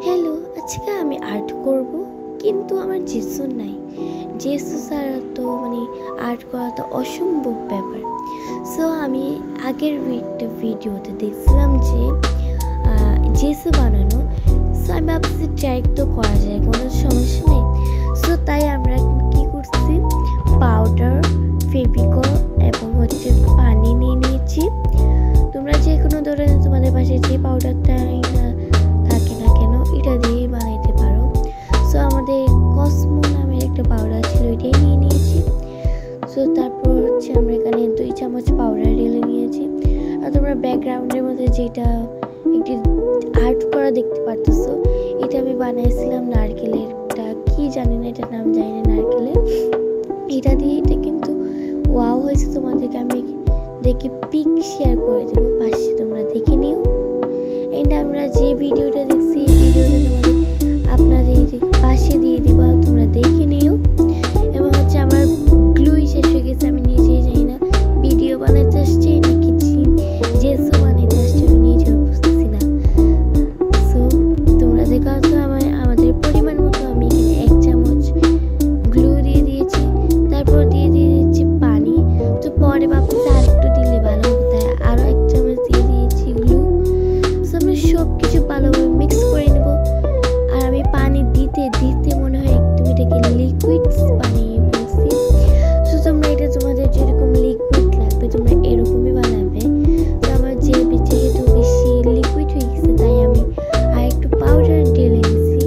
Hello, আজকে আমি art করব, কিন্তু আমার জেসু নাই। জেসু ছাড়া তো আর্ট করা তো অসম্ভব ব্যাপার। সো আমি আগের একটা ভিডিওতে দেখছিলাম যে জেসু বানানো। সো আমি ভাবছি ট্রাই তো করা যায়, কোনো সমস্যা নেই। সো তাই আমরা কি করছি, পাউডার, ফেভিকল এবং পানি নিয়ে নিয়েছি। তোমরা যে কোনো ধরনের তোমাদের পাশে যে পাউডারটা থাকে না কেন এটা দিয়েই বানাইতে পারো। সো আমাদের কসমো নামের একটা পাউডার ছিল, এটাই নিয়ে নিয়েছি। সো তারপর আমরা এখানে 2 চামচ পাউডার ঢেলে নিয়েছি। আর তোমরা ব্যাকগ্রাউন্ডের মধ্যে যেটা একটি আর্ট করা দেখতে পারতেছো, এটা আমি বানাইছিলাম নারকেলেরটা, কি জানি না এটার নাম জানি না, নারকেলের। এটা দিয়ে এটা কিন্তু ওয়াও হয়েছে। তোমাদেরকে আমি দেখে পিক শেয়ার করে দেবো, পাশে তোমরা দেখে নিও। এন্ড আমরা যে ভিডিওটা দেখছি এই ভিডিওটা তোমাদের আপনাদের পাশে দিয়ে দিব, তোমরা দেখে নিও। এবং আমার গ্লুই শেষ হয়ে গেছে, আমি নিজেই জানি না ভিডিও বানাতে আসছি নাকি জেসু বানাইতে আসছি, আমি নিজেও বুঝতেছি না। সো তোমরা দেখো তো আমাদের পরিমাণ মতো আমি এখানে 1 চামচ গ্লু দিয়ে দিয়েছি। তারপর দিয়ে দিয়েছি পানি। তো পরে ভাবতেছি আর একটু দিলে ভালো হতো, তাই আরও 1 চামচ দিয়ে দিয়েছি গ্লু। সো আমি সব কিছু ভালোভাবে মিক্স করে নেব। আর আমি পানি দিতে দিতে মনে হয় একদম এটাকে লিকুইড বানিয়ে ফেলছি। সো তোমরা এটা তোমাদের যেরকম লিকুইড লাগবে তোমরা এরকমই বানাবে। তো আমার যেহেতু বেশি লিকুইড হয়ে গেছে, তাই আমি আর একটু পাউডার ঢেলে দিয়েছি।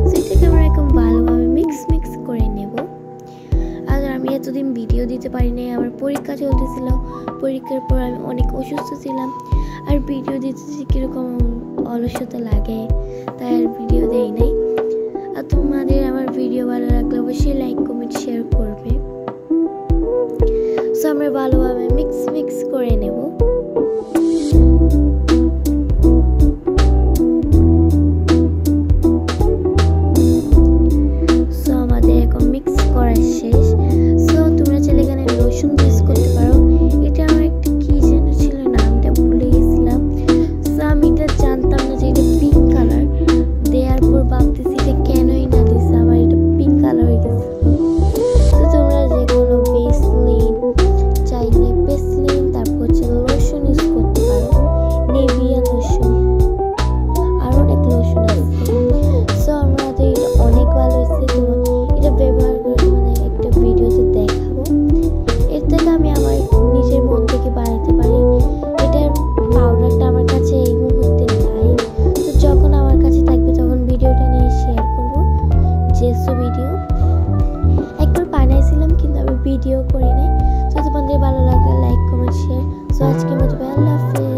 সো এটাকে আমরা এরকম ভালোভাবে মিক্স করে নেব। আর আমি এতদিন ভিডিও দিতে পারি নাই, আমার পরীক্ষা চলতেছিল। পরীক্ষার পর আমি অনেক অসুস্থ ছিলাম, আর ভিডিও দিতেছি কীরকম অলসতা লাগে, তাই আর ভিডিও দেই নাই। আর তোমাদের আমার ভিডিও ভালো লাগলে অবশ্যই লাইক, কমেন্ট, শেয়ার করবে। সো আমরা ভালোভাবে মিক্স করে নেব। সো আমাদের এখন মিক্স করা শেষ। সো তোমরা চাইলে এখানে রসুন ইউজ করতে পারো। এটা আমার একটা কি যেন ছিল, নামটা ভুলে গেছিলাম। সো আমি এটা জানতাম না যে এটা পিঙ্ক কালার। দেওয়ার পর ভাবতেছি এটা কেনই না দিছে, আমার এটা পিঙ্ক কালার হয়ে গেছে। তো তোমরা যে কোনো বেসলিন চাইলে বেসলিন, তারপর লোশন ইউজ করতে পারো, নেভিয়া লোশন, আর অনেক লোশন আছে। সো আমাদের অনেক ভালো হয়েছে। তো এটা ব্যবহার করে একটা ভিডিওতে দেখাবো। এর থেকে আমি আমার নিজের মন থেকে বানাতে পারি। এটার পাউডারটা আমার কাছে এই মুহূর্তে নাই, তো যখন আমার কাছে থাকবে তখন ভিডিওটা নিয়ে শেয়ার করবো। জেসু ভিডিও একবার বানাইছিলাম, কিন্তু আমি ভিডিও করি নাই। তো তোমাদের ভালো লাগলে লাইক, কমেন্ট, শেয়ার। সো আজকের মতো আল্লাহ হাফেজ।